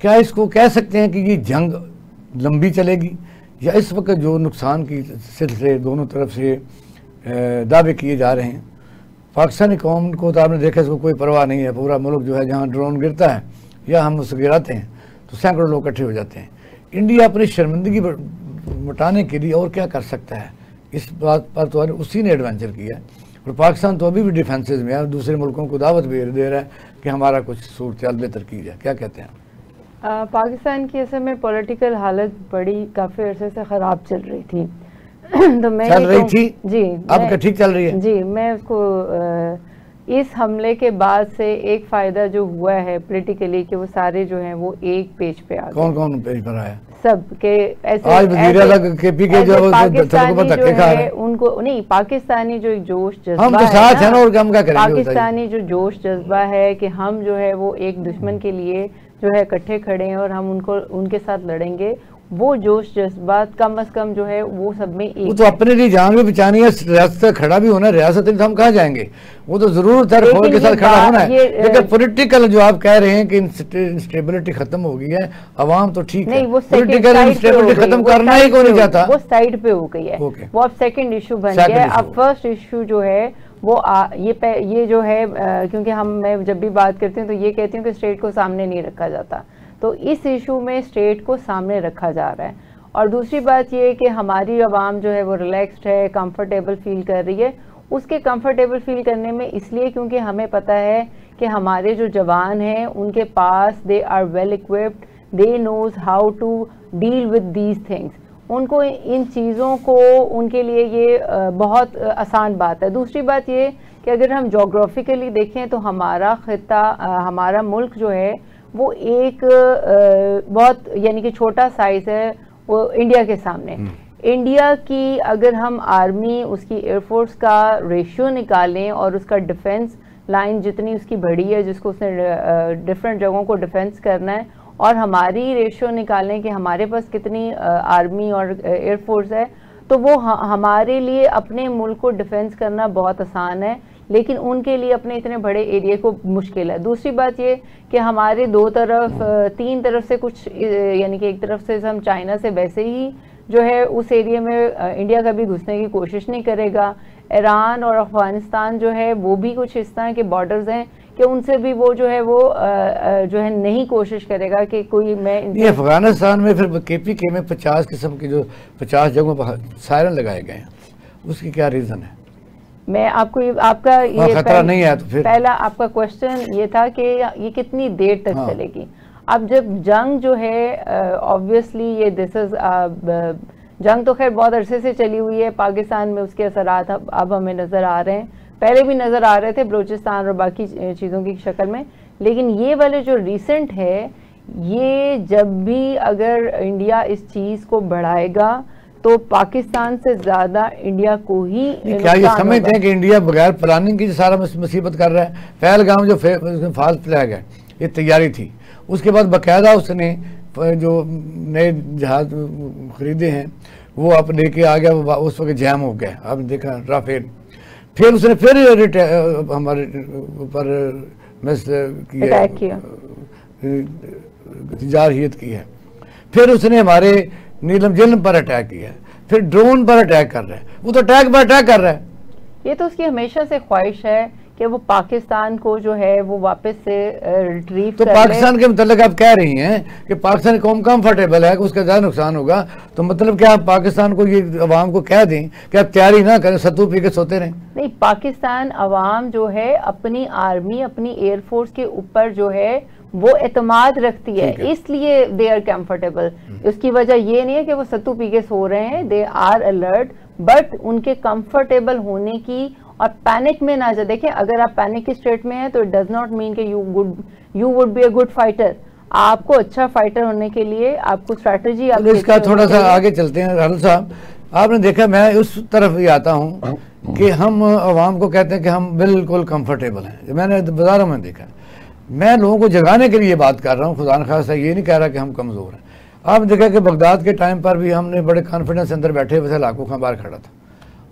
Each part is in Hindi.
क्या इसको कह सकते हैं कि ये जंग लंबी चलेगी, या इस वक्त जो नुकसान की सिलसिले दोनों तरफ से दावे किए जा रहे हैं, पाकिस्तानी कौम को तो आपने देखा इसको कोई परवाह नहीं है। पूरा मुल्क जो है जहाँ ड्रोन गिरता है या हम उसे गिराते हैं तो सैकड़ों लोग इकट्ठे हो जाते हैं। इंडिया अपनी शर्मिंदगी मिटाने के लिए और क्या कर सकता है, इस बात पर तो उसी ने एडवेंचर किया है। और पाकिस्तान तो अभी भी डिफेंसेस में है, दूसरे मुल्कों को दावत भी दे रहा है कि हमारा कुछ सूरत बेहतर की जाए। क्या कहते हैं? पाकिस्तान की ऐसे में पॉलिटिकल हालत बड़ी काफ़ी अरसे से ख़राब चल रही थी तो मैं चल रही थी जी, अब ठीक चल रही है जी। मैं उसको इस हमले के बाद से एक फ़ायदा जो हुआ है पॉलिटिकली कि वो सारे जो हैं वो एक पेज पे आ गए। कौन पेज पर आया? सब के ऐसे आज KP के जो पाकिस्तानी जो है उनको नहीं, पाकिस्तानी जो एक जोश जज्बा हम तो साथ है ना, और हम क्या करेंगे? पाकिस्तानी जो जोश जज्बा है कि हम जो है वो एक दुश्मन के लिए जो है इकट्ठे खड़े हैं और हम उनके साथ लड़ेंगे, वो जोश जज्बात कम से कम जो है वो सब में एक। वो तो अपने लिए जान भी बचानी है, रियासत खड़ा भी होना है, रियासत तो हम कहाँ जाएंगे, वो तो जरूर तरफों के साथ खड़ा होना है। लेकिन पॉलिटिकल जो आप कह रहे हैं कि इंस्टेबिलिटी खत्म हो गई है, अवाम तो ठीक है, पॉलिटिकल इंस्टेबिलिटी खत्म करना ही कोई नहीं चाहता, वो साइड पे हो गई है, वो अब सेकंड इशू बन गया है। अब फर्स्ट इशू जो है वो ये जो है क्योंकि मैं जब भी बात करती हूँ तो ये कहती हूँ कि स्टेट को सामने नहीं रखा जाता, तो इस इशू में स्टेट को सामने रखा जा रहा है। और दूसरी बात ये है कि हमारी आवाम जो है वो रिलैक्स्ड है, कंफर्टेबल फील कर रही है। उसके कंफर्टेबल फील करने में इसलिए क्योंकि हमें पता है कि हमारे जो जवान हैं उनके पास they are well equipped, they know how to deal with these things. उनको इन चीज़ों को उनके लिए ये बहुत आसान बात है। दूसरी बात ये कि अगर हम जोग्राफिकली देखें तो हमारा खिता, हमारा मुल्क जो है वो एक बहुत यानी कि छोटा साइज़ है वो इंडिया के सामने। इंडिया की अगर हम आर्मी, उसकी एयरफोर्स का रेशियो निकालें और उसका डिफेंस लाइन जितनी उसकी बड़ी है, जिसको उसने डिफरेंट जगहों को डिफेंस करना है, और हमारी रेशियो निकालें कि हमारे पास कितनी आर्मी और एयरफोर्स है, तो वो हमारे लिए अपने मुल्क को डिफेंस करना बहुत आसान है, लेकिन उनके लिए अपने इतने बड़े एरिया को मुश्किल है। दूसरी बात ये कि हमारे तीन तरफ से कुछ यानी कि एक तरफ से हम चाइना से वैसे ही जो है उस एरिया में इंडिया का भी घुसने की कोशिश नहीं करेगा। ईरान और अफगानिस्तान जो है वो भी कुछ इस तरह के बॉर्डर्स हैं कि उनसे भी वो जो है वो जो है नहीं कोशिश करेगा कि कोई ये अफगानिस्तान में फिर KPK में 50 किस्म की जो 50 जगहों पर सायरन लगाए गए हैं, उसकी क्या रीज़न है? मैं आपको आपका ये खतरा नहीं है तो फिर पहला आपका क्वेश्चन ये था कि ये कितनी देर तक चलेगी। अब जब जंग जो है ऑब्वियसली ये जंग तो खैर बहुत अरसे से चली हुई है, पाकिस्तान में उसके असरात अब हमें नज़र आ रहे हैं, पहले भी नज़र आ रहे थे बलूचिस्तान और बाकी चीज़ों की शक्ल में, लेकिन ये वाले जो रिसेंट है, ये जब भी अगर इंडिया इस चीज़ को बढ़ाएगा तो पाकिस्तान से ज़्यादा इंडिया को ही क्या ये समझते हैं कि इंडिया बगैर प्लानिंग की सारा मुसीबत कर रहा है? पहलगाम जो फाल्स फ्लैग है, ये तैयारी थी, उसके बाद बाकायदा उसने जो नए जहाज खरीदे हैं वो आप लेके आ गया, वो उस वक्त जैम हो गया, आपने देखा राफेल, फिर उसने फिर हमारे ऊपर जारहियत की है, फिर उसने हमारे नीलम झीलम पर अटैक किया, फिर ड्रोन पर अटैक कर रहा है, वो तो अटैक पर अटैक कर रहा है। ये तो उसकी हमेशा से ख्वाहिश है कि वो पाकिस्तान को जो है वो वापस से रिट्रीव तो पाकिस्तान के मतलब आप कह रही हैं कि पाकिस्तान कौम कंफर्टेबल है कि उसका ज़्यादा नुकसान होगा, तो मतलब क्या आप पाकिस्तान को ये अवाम को कह दें कि आप तैयारी ना करें, सत्तू पी के सोते रहें? नहीं, पाकिस्तान अवाम जो है अपनी आर्मी, अपनी एयरफोर्स के ऊपर जो है वो एतमाद रखती है, इसलिए दे आर कंफर्टेबल। उसकी वजह ये नहीं है कि वो सत्तू पी के सो रहे हैं, दे आर अलर्ट, बट उनके कंफर्टेबल होने की और पैनिक में ना जाए। देखें, अगर आप पैनिक की स्टेट में हैं तो इट डज नॉट मीन कि you would be a good fighter. आपको अच्छा फाइटर होने के लिए आपको स्ट्रैटेजी इसका थोड़ा सा आगे चलते हैं। राहुल साहब, आपने देखा, मैं उस तरफ ही आता हूँ कि हम आवाम को कहते हैं कि हम बिल्कुल कंफर्टेबल हैं। मैंने बाजारों में देखा, मैं लोगों को जगाने के लिए बात कर रहा हूँ, खुदा न खास्ता ये नहीं कह रहा कि हम कमज़ोर हैं। आपने देखा कि बगदाद के टाइम पर भी हमने बड़े कॉन्फिडेंस अंदर बैठे हुए थे, लाखों खां बाहर खड़ा था,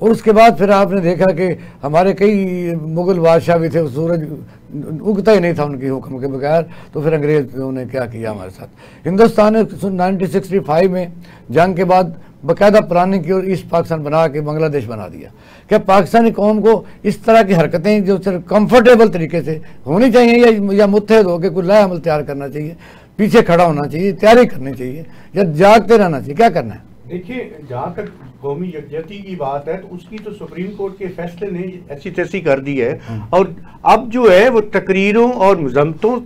और उसके बाद फिर आपने देखा कि हमारे कई मुगल बादशाह भी थे, सूरज उगता ही नहीं था उनकी हुक्म के बगैर। तो फिर अंग्रेज़ों ने क्या किया हमारे साथ। हिंदुस्तान ने 1965 में जंग के बाद बाकायदा प्लानिंग की और ईस्ट पाकिस्तान बना के बांग्लादेश बना दिया। क्या पाकिस्तानी कौम को इस तरह की हरकतें जो सिर्फ कंफर्टेबल तरीके से होनी चाहिए या मुत्तहद होकर कोई नया अमल तैयार करना चाहिए, पीछे खड़ा होना चाहिए, तैयारी करनी चाहिए, या जागते रहना चाहिए, क्या करना है? देखिए, जहाँ तक कौमी यकजहती की बात है तो उसकी तो सुप्रीम कोर्ट के फैसले ने ऐसी तैसी कर दी है। और अब जो है वो तकरीरों और मजम्मतों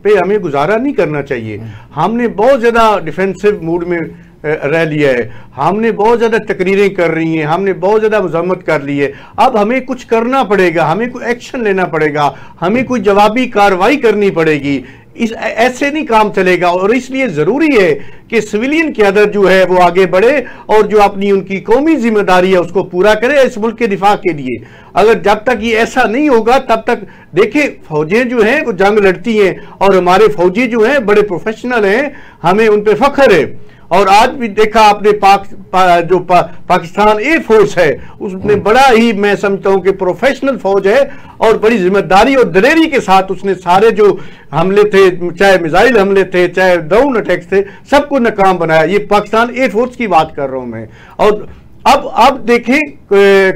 पे हमें गुजारा नहीं करना चाहिए। हमने बहुत ज़्यादा डिफेंसिव मूड में रह लिया है, हमने बहुत ज़्यादा तकरीरें कर रही हैं, हमने बहुत ज़्यादा मजम्मत कर ली है। अब हमें कुछ करना पड़ेगा, हमें कोई एक्शन लेना पड़ेगा, हमें कोई जवाबी कार्रवाई करनी पड़ेगी। ऐसे नहीं काम चलेगा। और इसलिए ज़रूरी है कि सिविलियन क़यादत जो है वो आगे बढ़े और जो अपनी उनकी कौमी जिम्मेदारी है उसको पूरा करे इस मुल्क के दिफा के लिए। अगर जब तक ये ऐसा नहीं होगा तब तक देखिए, फौजें जो हैं वो जंग लड़ती हैं और हमारे फौजी जो हैं बड़े प्रोफेशनल हैं, हमें उन पर फख्र है। और आज भी देखा आपने पाकिस्तान एयर फोर्स है, उसने बड़ा ही, मैं समझता हूं कि प्रोफेशनल फौज है और बड़ी जिम्मेदारी और दलेरी के साथ उसने सारे जो हमले थे, चाहे मिसाइल हमले थे, चाहे ड्रोन अटैक्स थे, सबको नाकाम बनाया। ये पाकिस्तान एयर फोर्स की बात कर रहा हूं मैं। और अब देखें,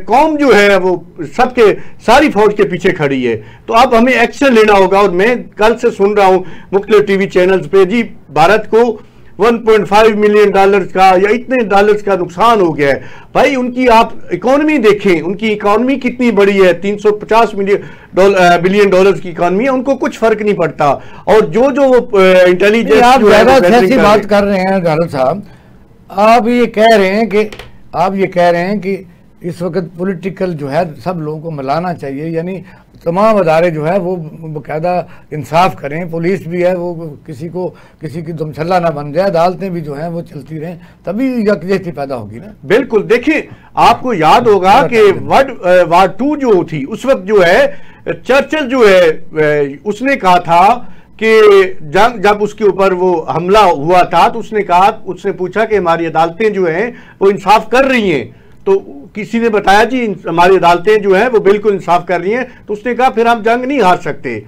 कौम जो है वो सबके सारी फौज के पीछे खड़ी है। तो अब हमें एक्शन लेना होगा। और मैं कल से सुन रहा हूं मुख्तलिफ टीवी चैनल्स पे, जी भारत को 1.5 मिलियन डॉलर्स का या इतने डॉलर्स का नुकसान हो गया है। भाई उनकी आप इकोनॉमी देखें, उनकी इकोनॉमी कितनी बड़ी है, 350 बिलियन डॉलर्स की इकोनॉमी है, उनको कुछ फर्क नहीं पड़ता। और जो वो इंटेलिजेंस बात कर रहे हैं गालिब साहब, आप ये कह रहे हैं कि इस वक्त पॉलिटिकल जो है सब लोगों को मिलाना चाहिए, यानी तमाम अदारे जो है वो बाकायदा इंसाफ करें, पुलिस भी है वो किसी की दुमछल्ला ना बन जाए, अदालतें भी जो हैं वो चलती रहें, तभी यकजहती पैदा होगी ना। बिल्कुल। देखिए, आपको याद होगा कि वर्ल्ड वार 2 जो थी उस वक्त जो है चर्चिल जो है उसने कहा था कि जब उसके ऊपर वो हमला हुआ था तो उसने पूछा कि हमारी अदालतें जो हैं वो इंसाफ कर रही हैं। तो किसी ने बताया जी हमारी अदालतें जो हैं वो बिल्कुल इंसाफ कर रही हैं। तो उसने कहा फिर हम जंग नहीं हार सकते।